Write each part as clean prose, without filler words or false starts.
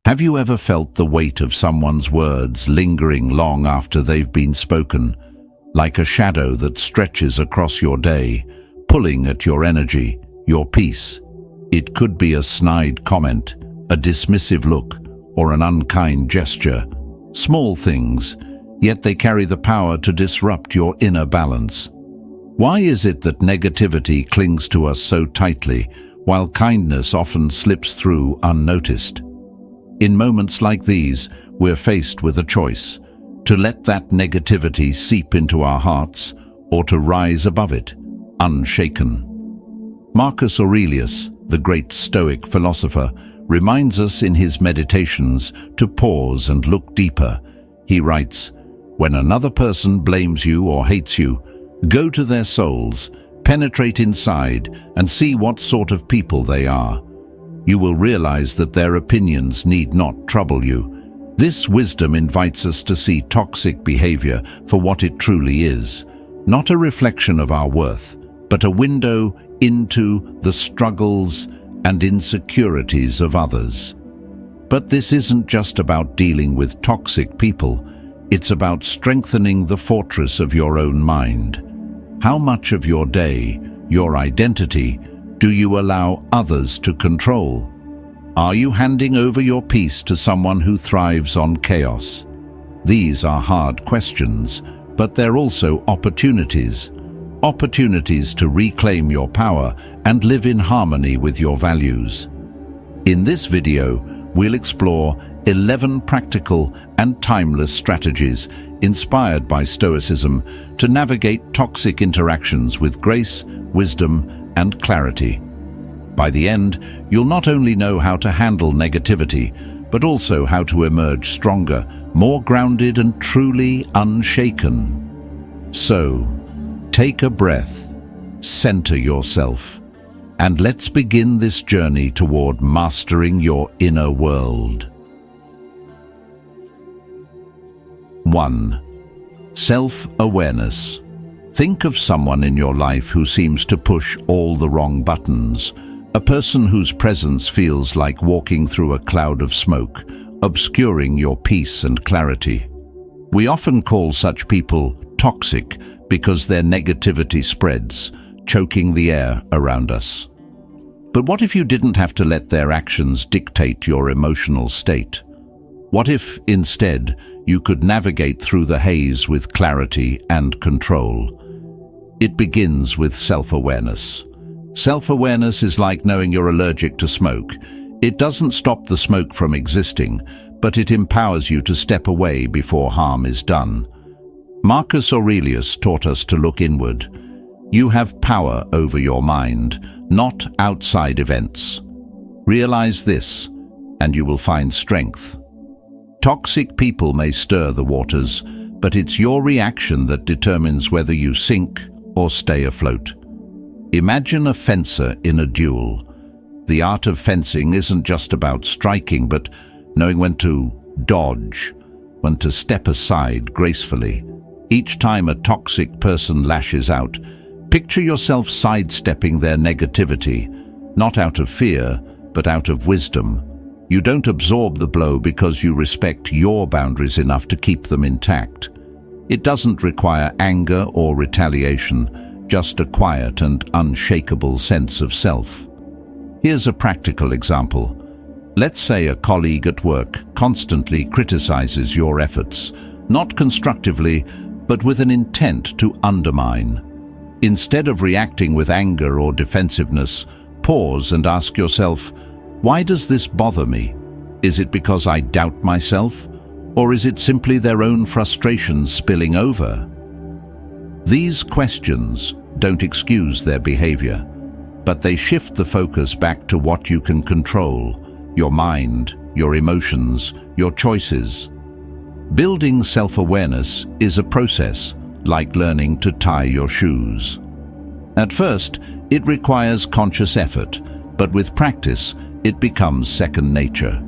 Have you ever felt the weight of someone's words lingering long after they've been spoken, like a shadow that stretches across your day, pulling at your energy, your peace? It could be a snide comment, a dismissive look, or an unkind gesture. Small things, yet they carry the power to disrupt your inner balance. Why is it that negativity clings to us so tightly, while kindness often slips through unnoticed? In moments like these, we're faced with a choice: to let that negativity seep into our hearts, or to rise above it, unshaken. Marcus Aurelius, the great Stoic philosopher, reminds us in his Meditations to pause and look deeper. He writes, "When another person blames you or hates you, go to their souls, penetrate inside, and see what sort of people they are. You will realize that their opinions need not trouble you." This wisdom invites us to see toxic behavior for what it truly is, not a reflection of our worth, but a window into the struggles and insecurities of others. But this isn't just about dealing with toxic people, it's about strengthening the fortress of your own mind. How much of your day, your identity, do you allow others to control? Are you handing over your peace to someone who thrives on chaos? These are hard questions, but they're also opportunities. Opportunities to reclaim your power and live in harmony with your values. In this video, we'll explore 11 practical and timeless strategies inspired by Stoicism to navigate toxic interactions with grace, wisdom, and clarity. By the end, you'll not only know how to handle negativity, but also how to emerge stronger, more grounded, and truly unshaken. So, take a breath, center yourself, and let's begin this journey toward mastering your inner world. 1. Self-awareness. Think of someone in your life who seems to push all the wrong buttons, a person whose presence feels like walking through a cloud of smoke, obscuring your peace and clarity. We often call such people toxic because their negativity spreads, choking the air around us. But what if you didn't have to let their actions dictate your emotional state? What if, instead, you could navigate through the haze with clarity and control? It begins with self-awareness. Self-awareness is like knowing you're allergic to smoke. It doesn't stop the smoke from existing, but it empowers you to step away before harm is done. Marcus Aurelius taught us to look inward. You have power over your mind, not outside events. Realize this, and you will find strength. Toxic people may stir the waters, but it's your reaction that determines whether you sink or stay afloat. Imagine a fencer in a duel. The art of fencing isn't just about striking, but knowing when to dodge, when to step aside gracefully. Each time a toxic person lashes out, picture yourself sidestepping their negativity, not out of fear, but out of wisdom. You don't absorb the blow because you respect your boundaries enough to keep them intact. It doesn't require anger or retaliation, just a quiet and unshakable sense of self. Here's a practical example. Let's say a colleague at work constantly criticizes your efforts, not constructively, but with an intent to undermine. Instead of reacting with anger or defensiveness, pause and ask yourself, why does this bother me? Is it because I doubt myself? Or is it simply their own frustrations spilling over? These questions don't excuse their behavior, but they shift the focus back to what you can control: your mind, your emotions, your choices. Building self-awareness is a process, like learning to tie your shoes. At first, it requires conscious effort, but with practice, it becomes second nature.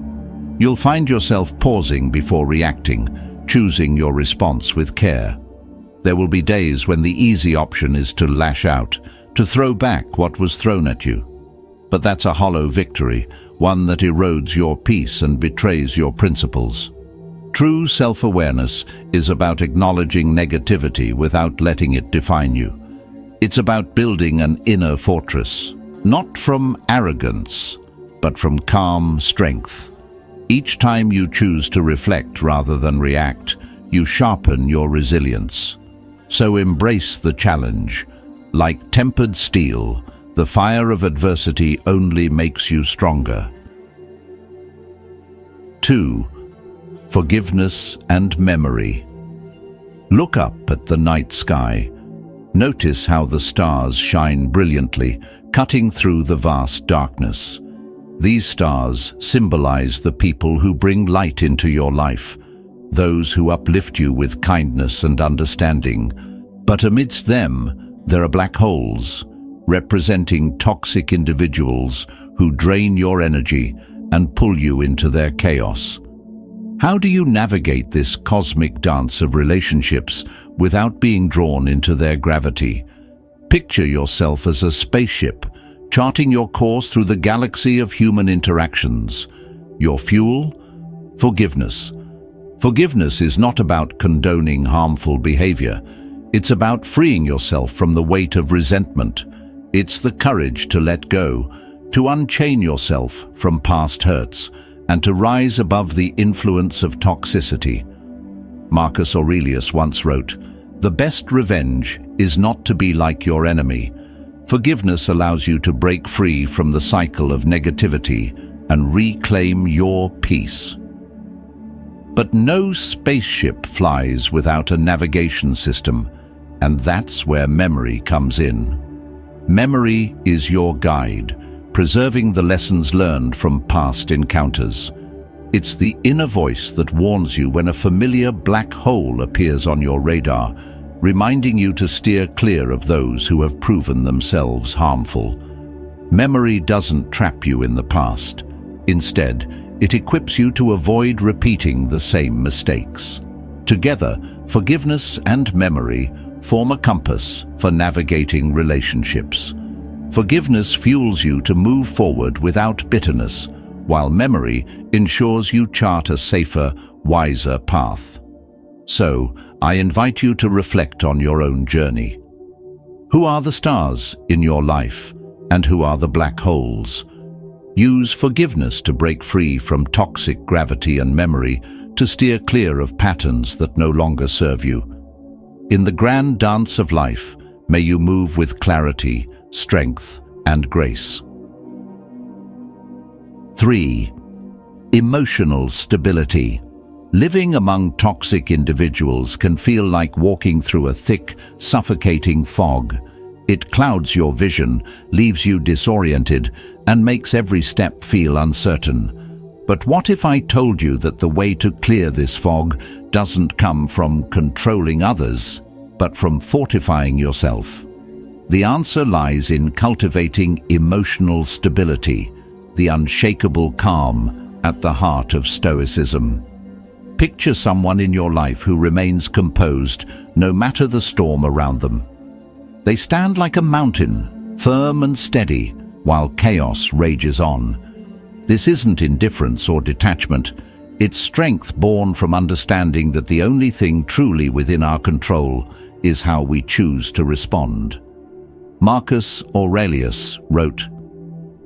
You'll find yourself pausing before reacting, choosing your response with care. There will be days when the easy option is to lash out, to throw back what was thrown at you. But that's a hollow victory. one that erodes your peace and betrays your principles. True self-awareness is about acknowledging negativity without letting it define you. It's about building an inner fortress, not from arrogance, but from calm strength. Each time you choose to reflect rather than react, you sharpen your resilience. So embrace the challenge. Like tempered steel, the fire of adversity only makes you stronger. 2. Forgiveness and memory. Look up at the night sky. Notice how the stars shine brilliantly, cutting through the vast darkness. These stars symbolize the people who bring light into your life, those who uplift you with kindness and understanding. But amidst them, there are black holes, representing toxic individuals who drain your energy and pull you into their chaos. How do you navigate this cosmic dance of relationships without being drawn into their gravity? Picture yourself as a spaceship, charting your course through the galaxy of human interactions. Your fuel? Forgiveness. Forgiveness is not about condoning harmful behavior. It's about freeing yourself from the weight of resentment. It's the courage to let go, to unchain yourself from past hurts, and to rise above the influence of toxicity. Marcus Aurelius once wrote, "The best revenge is not to be like your enemy." Forgiveness allows you to break free from the cycle of negativity and reclaim your peace. But no spaceship flies without a navigation system, and that's where memory comes in. Memory is your guide, preserving the lessons learned from past encounters. It's the inner voice that warns you when a familiar black hole appears on your radar, reminding you to steer clear of those who have proven themselves harmful. Memory doesn't trap you in the past. Instead, it equips you to avoid repeating the same mistakes. Together, forgiveness and memory form a compass for navigating relationships. Forgiveness fuels you to move forward without bitterness, while memory ensures you chart a safer, wiser path. So, I invite you to reflect on your own journey. Who are the stars in your life, and who are the black holes? Use forgiveness to break free from toxic gravity and memory, to steer clear of patterns that no longer serve you. In the grand dance of life, may you move with clarity, strength, and grace. 3. Emotional stability. Living among toxic individuals can feel like walking through a thick, suffocating fog. It clouds your vision, leaves you disoriented, and makes every step feel uncertain. But what if I told you that the way to clear this fog doesn't come from controlling others, but from fortifying yourself? The answer lies in cultivating emotional stability, the unshakable calm at the heart of Stoicism. Picture someone in your life who remains composed no matter the storm around them. They stand like a mountain, firm and steady, while chaos rages on. This isn't indifference or detachment. It's strength born from understanding that the only thing truly within our control is how we choose to respond. Marcus Aurelius wrote,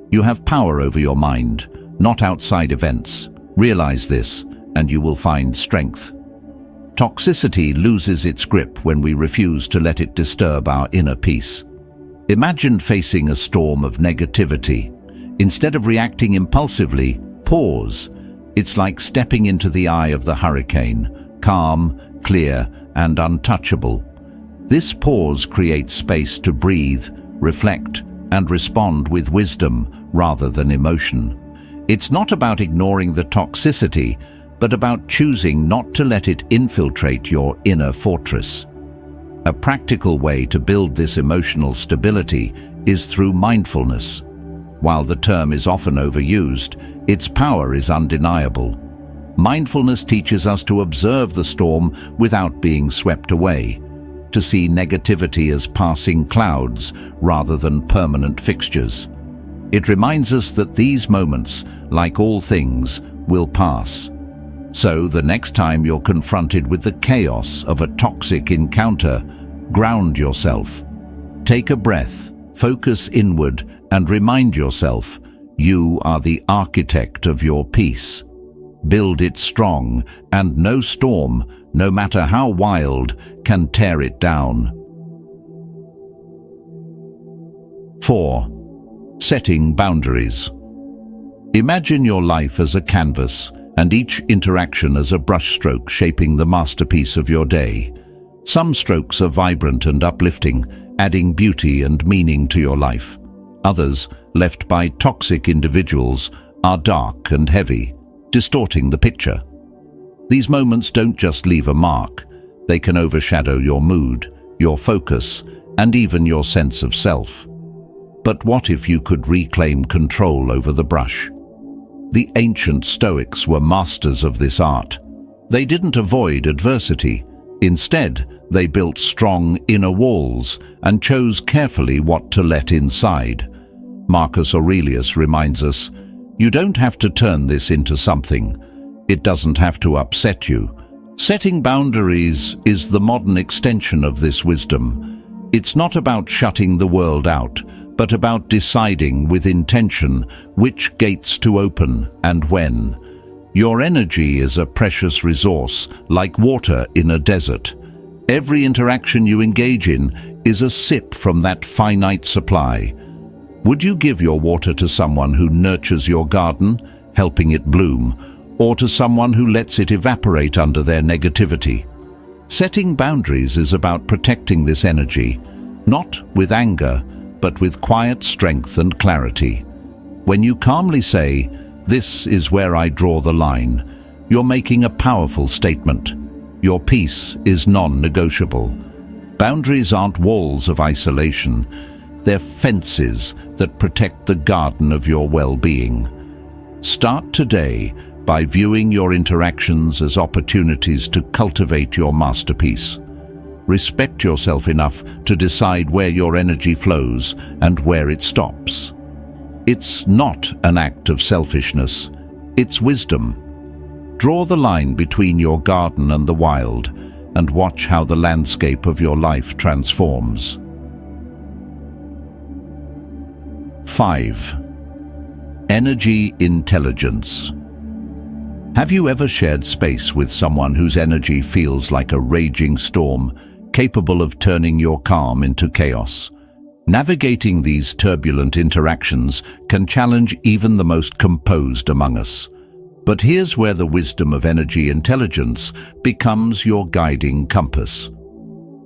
"You have power over your mind, not outside events. Realize this, and you will find strength." Toxicity loses its grip when we refuse to let it disturb our inner peace. Imagine facing a storm of negativity. Instead of reacting impulsively, pause. It's like stepping into the eye of the hurricane, calm, clear, and untouchable. This pause creates space to breathe, reflect, and respond with wisdom rather than emotion. It's not about ignoring the toxicity, but about choosing not to let it infiltrate your inner fortress. A practical way to build this emotional stability is through mindfulness. While the term is often overused, its power is undeniable. Mindfulness teaches us to observe the storm without being swept away, to see negativity as passing clouds rather than permanent fixtures. It reminds us that these moments, like all things, will pass. So the next time you're confronted with the chaos of a toxic encounter, ground yourself. Take a breath, focus inward, and remind yourself, you are the architect of your peace. Build it strong, and no storm, no matter how wild, can tear it down. 4. Setting boundaries. Imagine your life as a canvas, and each interaction as a brushstroke shaping the masterpiece of your day. Some strokes are vibrant and uplifting, adding beauty and meaning to your life. Others, left by toxic individuals, are dark and heavy, distorting the picture. These moments don't just leave a mark, they can overshadow your mood, your focus, and even your sense of self. But what if you could reclaim control over the brush? The ancient Stoics were masters of this art. They didn't avoid adversity. Instead, they built strong inner walls and chose carefully what to let inside. Marcus Aurelius reminds us, you don't have to turn this into something. It doesn't have to upset you. Setting boundaries is the modern extension of this wisdom. It's not about shutting the world out, but about deciding with intention which gates to open and when. Your energy is a precious resource, like water in a desert. Every interaction you engage in is a sip from that finite supply. Would you give your water to someone who nurtures your garden, helping it bloom, or to someone who lets it evaporate under their negativity? Setting boundaries is about protecting this energy, not with anger, but with quiet strength and clarity. When you calmly say, "This is where I draw the line," you're making a powerful statement. Your peace is non-negotiable. Boundaries aren't walls of isolation. They're fences that protect the garden of your well-being. Start today by viewing your interactions as opportunities to cultivate your masterpiece. Respect yourself enough to decide where your energy flows and where it stops. It's not an act of selfishness, it's wisdom. Draw the line between your garden and the wild, and watch how the landscape of your life transforms. 5. Energy intelligence. Have you ever shared space with someone whose energy feels like a raging storm, capable of turning your calm into chaos? Navigating these turbulent interactions can challenge even the most composed among us. But here's where the wisdom of energy intelligence becomes your guiding compass.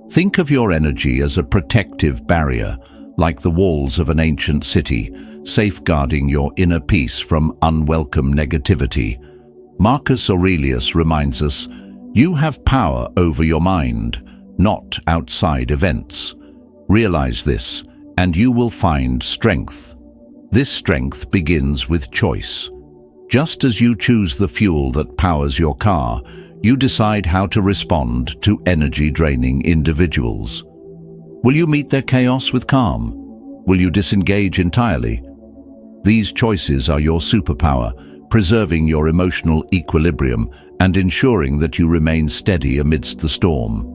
Think of your energy as a protective barrier, like the walls of an ancient city, safeguarding your inner peace from unwelcome negativity. Marcus Aurelius reminds us, you have power over your mind, not outside events. Realize this, and you will find strength. This strength begins with choice. Just as you choose the fuel that powers your car, you decide how to respond to energy-draining individuals. Will you meet their chaos with calm? Will you disengage entirely? These choices are your superpower, preserving your emotional equilibrium and ensuring that you remain steady amidst the storm.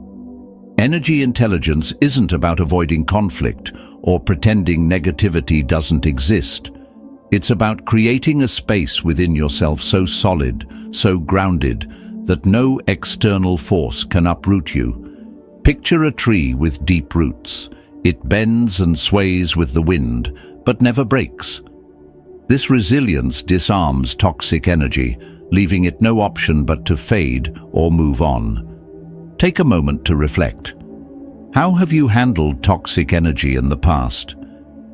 Energy intelligence isn't about avoiding conflict or pretending negativity doesn't exist. It's about creating a space within yourself so solid, so grounded, that no external force can uproot you. Picture a tree with deep roots. It bends and sways with the wind, but never breaks. This resilience disarms toxic energy, leaving it no option but to fade or move on. Take a moment to reflect. How have you handled toxic energy in the past?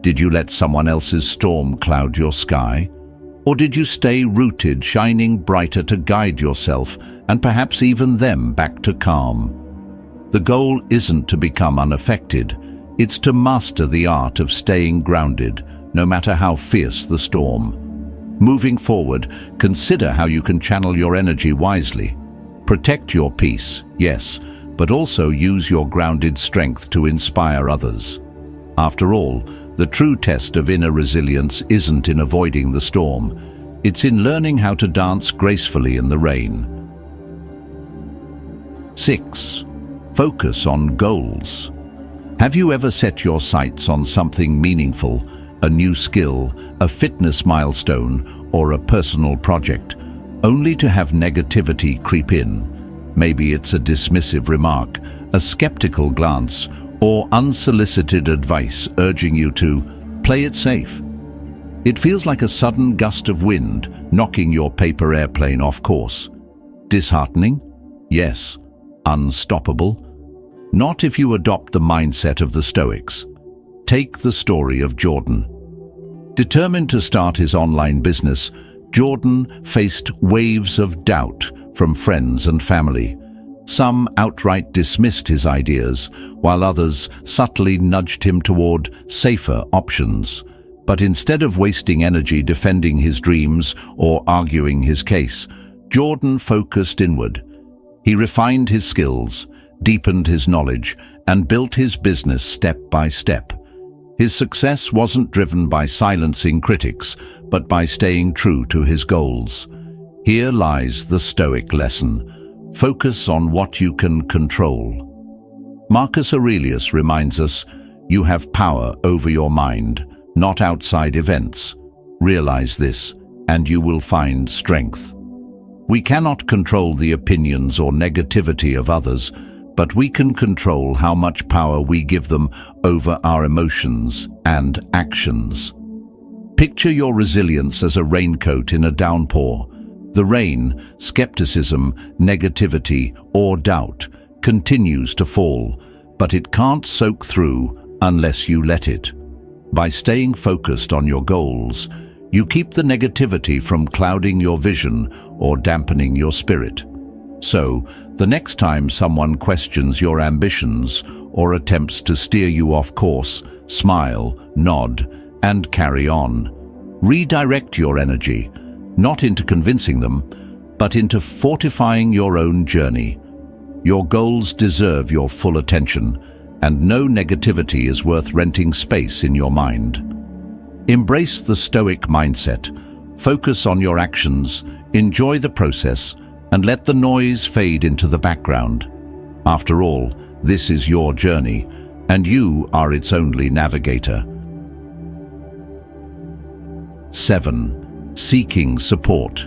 Did you let someone else's storm cloud your sky? Or did you stay rooted, shining brighter to guide yourself and perhaps even them back to calm? The goal isn't to become unaffected. It's to master the art of staying grounded, no matter how fierce the storm. Moving forward, consider how you can channel your energy wisely. Protect your peace, yes, but also use your grounded strength to inspire others. After all, The true test of inner resilience isn't in avoiding the storm. It's in learning how to dance gracefully in the rain. 6. Focus on goals. Have you ever set your sights on something meaningful, a new skill, a fitness milestone, or a personal project, only to have negativity creep in? Maybe it's a dismissive remark, a skeptical glance, or unsolicited advice urging you to play it safe. It feels like a sudden gust of wind knocking your paper airplane off course. Disheartening? Yes. Unstoppable? Not if you adopt the mindset of the Stoics. Take the story of Jordan. Determined to start his online business, Jordan faced waves of doubt from friends and family. Some outright dismissed his ideas, while others subtly nudged him toward safer options. But instead of wasting energy defending his dreams or arguing his case, Jordan focused inward. He refined his skills, deepened his knowledge, and built his business step by step. His success wasn't driven by silencing critics, but by staying true to his goals. Here lies the Stoic lesson. Focus on what you can control. Marcus Aurelius reminds us, you have power over your mind, not outside events. Realize this, and you will find strength. We cannot control the opinions or negativity of others, but we can control how much power we give them over our emotions and actions. Picture your resilience as a raincoat in a downpour. The rain, skepticism, negativity, or doubt continues to fall, but it can't soak through unless you let it. By staying focused on your goals, you keep the negativity from clouding your vision or dampening your spirit. So, the next time someone questions your ambitions or attempts to steer you off course, smile, nod, and carry on. Redirect your energy, not into convincing them, but into fortifying your own journey. Your goals deserve your full attention, and no negativity is worth renting space in your mind. Embrace the Stoic mindset. Focus on your actions, enjoy the process, and let the noise fade into the background. After all, this is your journey, and you are its only navigator. 7. Seeking support.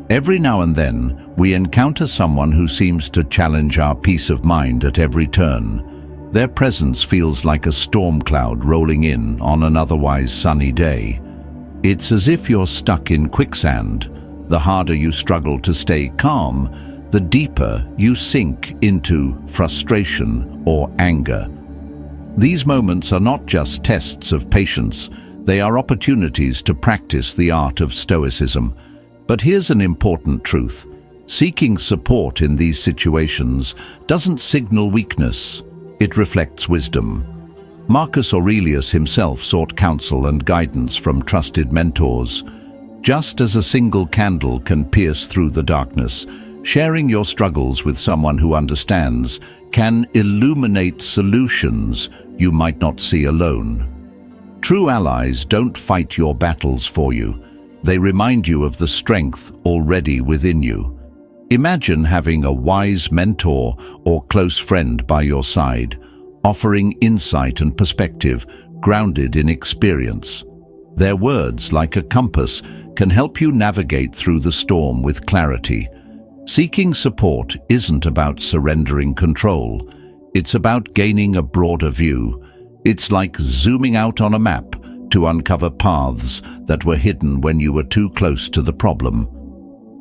Every now and then, we encounter someone who seems to challenge our peace of mind at every turn. Their presence feels like a storm cloud rolling in on an otherwise sunny day. It's as if you're stuck in quicksand. The harder you struggle to stay calm, the deeper you sink into frustration or anger. These moments are not just tests of patience, they are opportunities to practice the art of Stoicism. But here's an important truth. Seeking support in these situations doesn't signal weakness, it reflects wisdom. Marcus Aurelius himself sought counsel and guidance from trusted mentors. Just as a single candle can pierce through the darkness, sharing your struggles with someone who understands can illuminate solutions you might not see alone. True allies don't fight your battles for you. They remind you of the strength already within you. Imagine having a wise mentor or close friend by your side, offering insight and perspective grounded in experience. Their words, like a compass, can help you navigate through the storm with clarity. Seeking support isn't about surrendering control. It's about gaining a broader view. It's like zooming out on a map to uncover paths that were hidden when you were too close to the problem.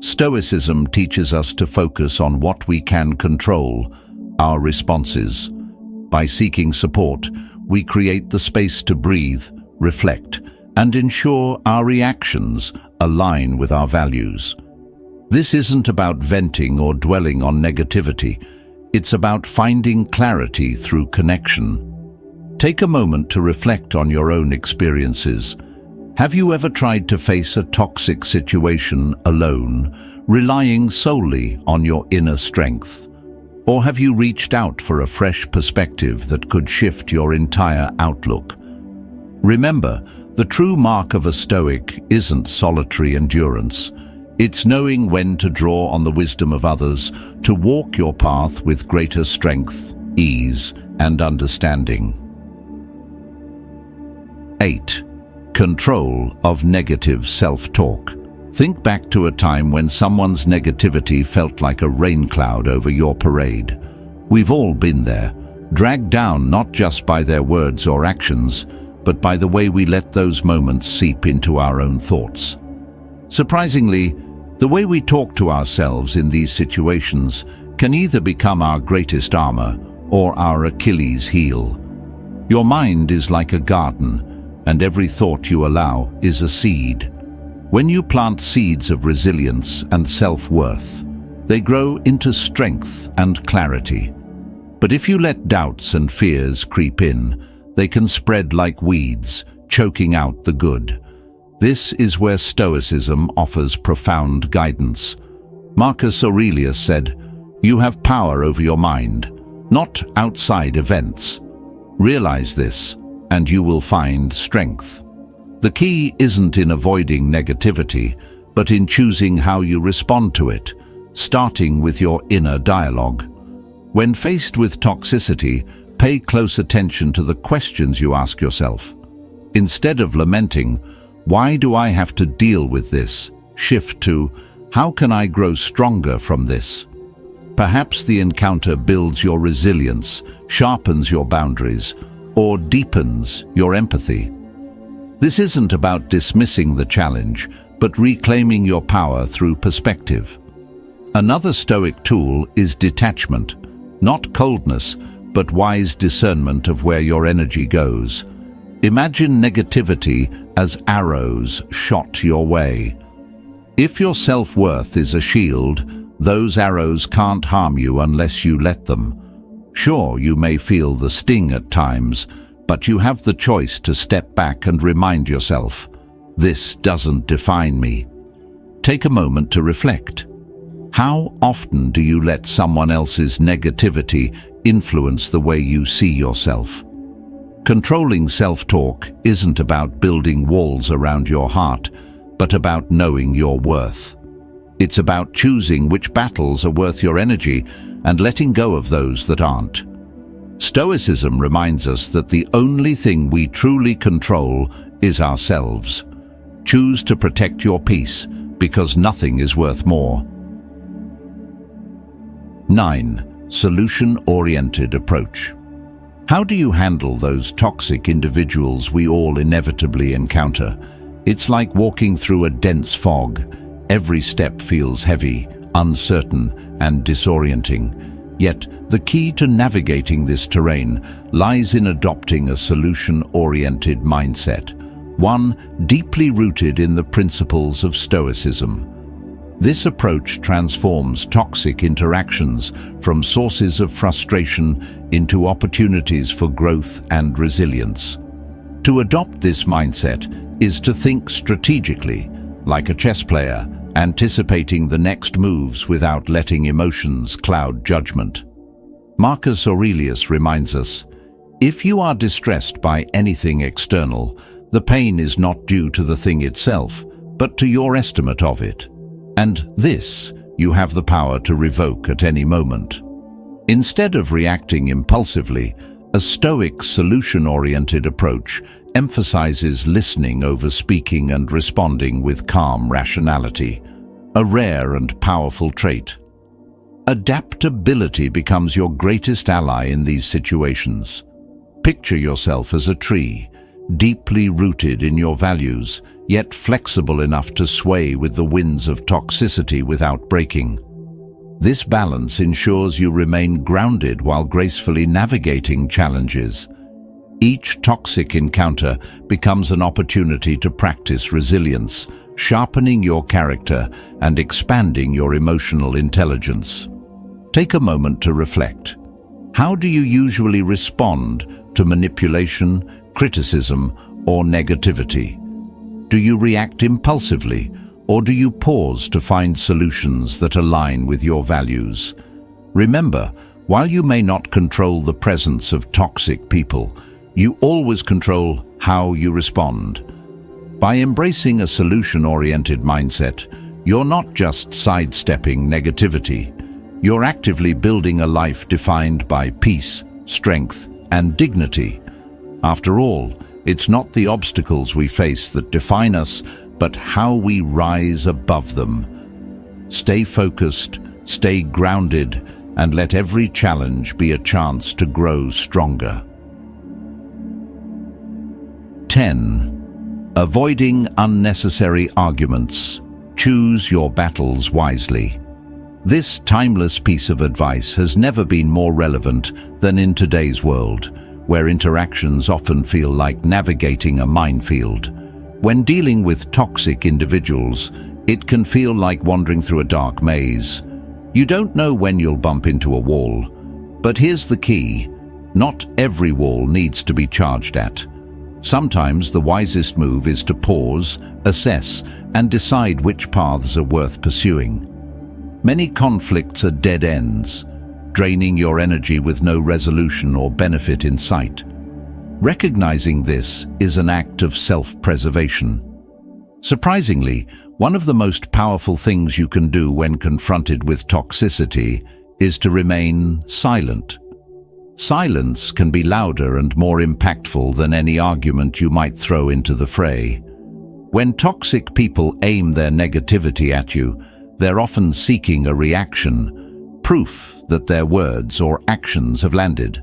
Stoicism teaches us to focus on what we can control, our responses. By seeking support, we create the space to breathe, reflect, and ensure our reactions align with our values. This isn't about venting or dwelling on negativity. It's about finding clarity through connection. Take a moment to reflect on your own experiences. Have you ever tried to face a toxic situation alone, relying solely on your inner strength? Or have you reached out for a fresh perspective that could shift your entire outlook? Remember, the true mark of a Stoic isn't solitary endurance. It's knowing when to draw on the wisdom of others to walk your path with greater strength, ease, and understanding. 8. Control of negative self-talk. Think back to a time when someone's negativity felt like a rain cloud over your parade. We've all been there, dragged down not just by their words or actions, but by the way we let those moments seep into our own thoughts. Surprisingly, the way we talk to ourselves in these situations can either become our greatest armor or our Achilles heel. Your mind is like a garden, and every thought you allow is a seed. When you plant seeds of resilience and self-worth, they grow into strength and clarity. But if you let doubts and fears creep in, they can spread like weeds, choking out the good. This is where Stoicism offers profound guidance. Marcus Aurelius said, "You have power over your mind, not outside events. Realize this, and you will find strength." The key isn't in avoiding negativity, but in choosing how you respond to it, starting with your inner dialogue. When faced with toxicity, pay close attention to the questions you ask yourself. Instead of lamenting, "Why do I have to deal with this?" shift to, "How can I grow stronger from this?" Perhaps the encounter builds your resilience, sharpens your boundaries, or deepens your empathy. This isn't about dismissing the challenge, but reclaiming your power through perspective. Another Stoic tool is detachment, not coldness, but wise discernment of where your energy goes. Imagine negativity as arrows shot your way. If your self-worth is a shield, those arrows can't harm you unless you let them. Sure, you may feel the sting at times, but you have the choice to step back and remind yourself, "This doesn't define me." Take a moment to reflect. How often do you let someone else's negativity influence the way you see yourself? Controlling self-talk isn't about building walls around your heart, but about knowing your worth. It's about choosing which battles are worth your energy and letting go of those that aren't. Stoicism reminds us that the only thing we truly control is ourselves. Choose to protect your peace, because nothing is worth more. 9. Solution-oriented approach. How do you handle those toxic individuals we all inevitably encounter? It's like walking through a dense fog. Every step feels heavy, uncertain, and disorienting. Yet, the key to navigating this terrain lies in adopting a solution-oriented mindset, one deeply rooted in the principles of Stoicism. This approach transforms toxic interactions from sources of frustration into opportunities for growth and resilience. To adopt this mindset is to think strategically, like a chess player, anticipating the next moves without letting emotions cloud judgment. Marcus Aurelius reminds us, "If you are distressed by anything external, the pain is not due to the thing itself, but to your estimate of it. And this you have the power to revoke at any moment." Instead of reacting impulsively, a Stoic solution-oriented approach emphasizes listening over speaking and responding with calm rationality, a rare and powerful trait. Adaptability becomes your greatest ally in these situations. Picture yourself as a tree, deeply rooted in your values, yet flexible enough to sway with the winds of toxicity without breaking. This balance ensures you remain grounded while gracefully navigating challenges. Each toxic encounter becomes an opportunity to practice resilience, sharpening your character and expanding your emotional intelligence. Take a moment to reflect. How do you usually respond to manipulation, criticism, or negativity? Do you react impulsively, or do you pause to find solutions that align with your values? Remember, while you may not control the presence of toxic people, You always control how you respond. By embracing a solution-oriented mindset, you're not just sidestepping negativity. You're actively building a life defined by peace, strength, and dignity. After all, it's not the obstacles we face that define us, but how we rise above them. Stay focused, stay grounded, and let every challenge be a chance to grow stronger. 10. Avoiding unnecessary arguments. Choose your battles wisely. This timeless piece of advice has never been more relevant than in today's world, where interactions often feel like navigating a minefield. When dealing with toxic individuals, it can feel like wandering through a dark maze. You don't know when you'll bump into a wall. But here's the key: not every wall needs to be charged at. Sometimes the wisest move is to pause, assess, and decide which paths are worth pursuing. Many conflicts are dead ends, draining your energy with no resolution or benefit in sight. Recognizing this is an act of self-preservation. Surprisingly, one of the most powerful things you can do when confronted with toxicity is to remain silent. Silence can be louder and more impactful than any argument you might throw into the fray. When toxic people aim their negativity at you, they're often seeking a reaction, proof that their words or actions have landed.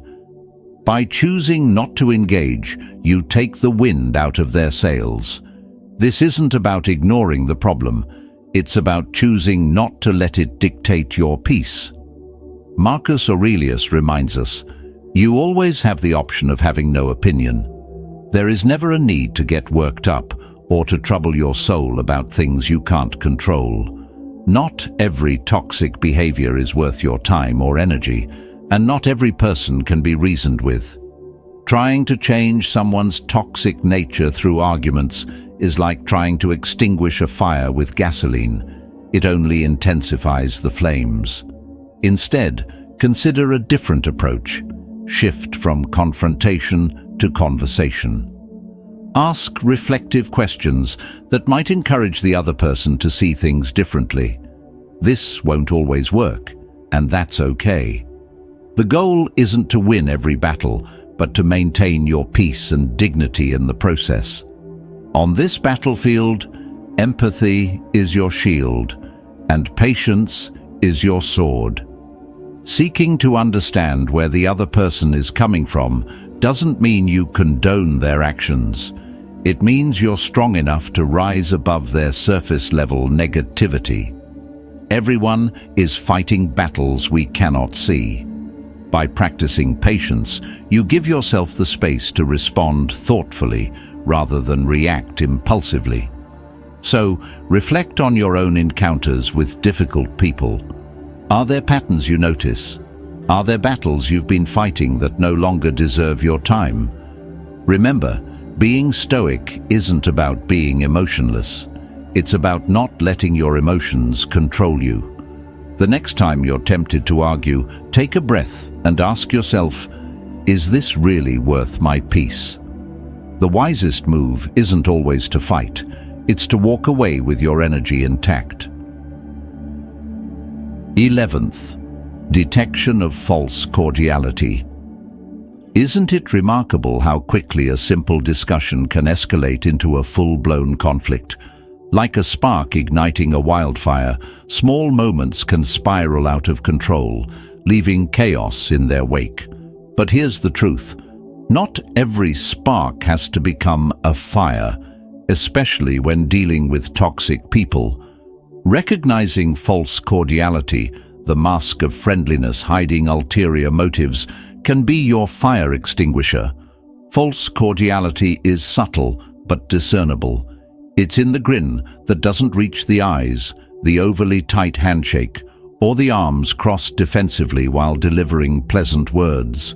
By choosing not to engage, you take the wind out of their sails. This isn't about ignoring the problem, it's about choosing not to let it dictate your peace. Marcus Aurelius reminds us, you always have the option of having no opinion. There is never a need to get worked up or to trouble your soul about things you can't control. Not every toxic behavior is worth your time or energy, and not every person can be reasoned with. Trying to change someone's toxic nature through arguments is like trying to extinguish a fire with gasoline. It only intensifies the flames. Instead, consider a different approach. Shift from confrontation to conversation. Ask reflective questions that might encourage the other person to see things differently. This won't always work, and that's okay. The goal isn't to win every battle, but to maintain your peace and dignity in the process. On this battlefield, empathy is your shield, and patience is your sword. Seeking to understand where the other person is coming from doesn't mean you condone their actions. It means you're strong enough to rise above their surface-level negativity. Everyone is fighting battles we cannot see. By practicing patience, you give yourself the space to respond thoughtfully rather than react impulsively. So, reflect on your own encounters with difficult people. Are there patterns you notice? Are there battles you've been fighting that no longer deserve your time? Remember, being stoic isn't about being emotionless. It's about not letting your emotions control you. The next time you're tempted to argue, take a breath and ask yourself, is this really worth my peace? The wisest move isn't always to fight. It's to walk away with your energy intact. 11th, detection of false cordiality. Isn't it remarkable how quickly a simple discussion can escalate into a full-blown conflict? Like a spark igniting a wildfire, small moments can spiral out of control, leaving chaos in their wake. But here's the truth. Not every spark has to become a fire, especially when dealing with toxic people. Recognizing false cordiality, the mask of friendliness hiding ulterior motives, can be your fire extinguisher. False cordiality is subtle but discernible. It's in the grin that doesn't reach the eyes, the overly tight handshake, or the arms crossed defensively while delivering pleasant words.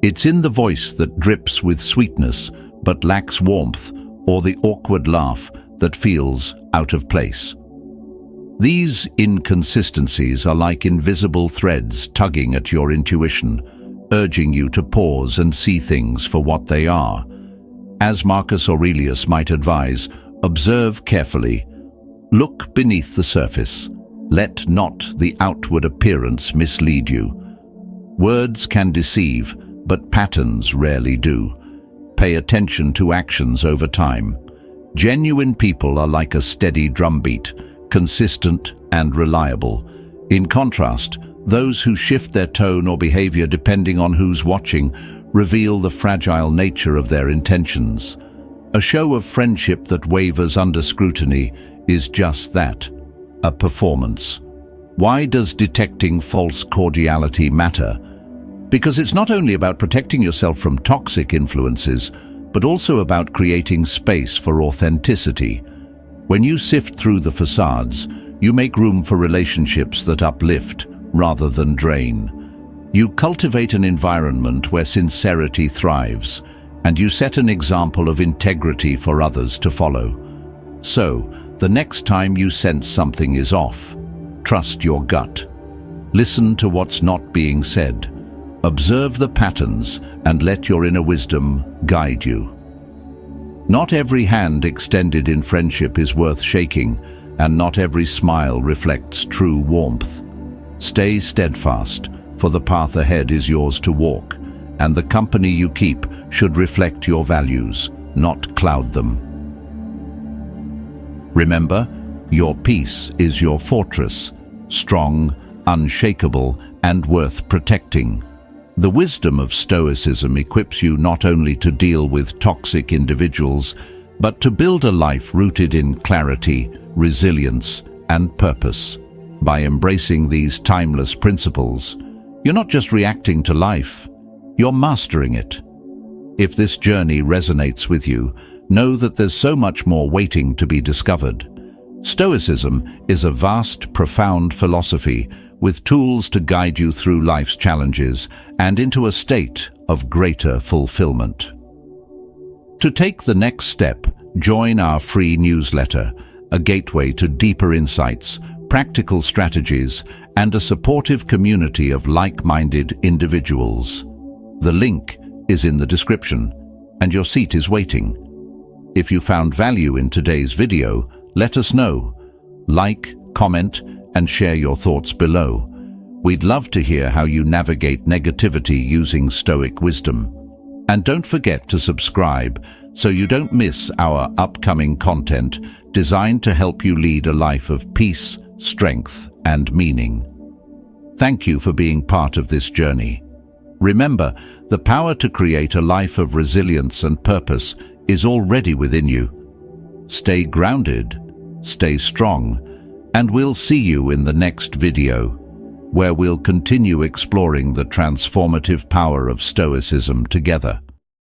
It's in the voice that drips with sweetness but lacks warmth, or the awkward laugh that feels out of place. These inconsistencies are like invisible threads tugging at your intuition. urging you to pause and see things for what they are. As Marcus Aurelius might advise, observe carefully. Look beneath the surface. Let not the outward appearance mislead you. Words can deceive, but patterns rarely do. Pay attention to actions over time. Genuine people are like a steady drumbeat, consistent and reliable. In contrast, those who shift their tone or behavior depending on who's watching reveal the fragile nature of their intentions. A show of friendship that wavers under scrutiny is just that, a performance. Why does detecting false cordiality matter? Because it's not only about protecting yourself from toxic influences, but also about creating space for authenticity. When you sift through the facades, you make room for relationships that uplift rather than drain. You cultivate an environment where sincerity thrives, and you set an example of integrity for others to follow. So, the next time you sense something is off, trust your gut. Listen to what's not being said. Observe the patterns and let your inner wisdom guide you. Not every hand extended in friendship is worth shaking, and not every smile reflects true warmth. Stay steadfast, for the path ahead is yours to walk, and the company you keep should reflect your values, not cloud them. Remember, your peace is your fortress, strong, unshakable, and worth protecting. The wisdom of Stoicism equips you not only to deal with toxic individuals, but to build a life rooted in clarity, resilience, and purpose. By embracing these timeless principles, you're not just reacting to life, you're mastering it. If this journey resonates with you, know that there's so much more waiting to be discovered. Stoicism is a vast, profound philosophy with tools to guide you through life's challenges and into a state of greater fulfillment. To take the next step, join our free newsletter, a gateway to deeper insights, practical strategies, and a supportive community of like-minded individuals. The link is in the description, and your seat is waiting. If you found value in today's video, let us know. Like, comment, and share your thoughts below. We'd love to hear how you navigate negativity using Stoic wisdom. And don't forget to subscribe so you don't miss our upcoming content designed to help you lead a life of peace, strength, and meaning. Thank you for being part of this journey. Remember, the power to create a life of resilience and purpose is already within you. Stay grounded, stay strong, and we'll see you in the next video, where we'll continue exploring the transformative power of Stoicism together.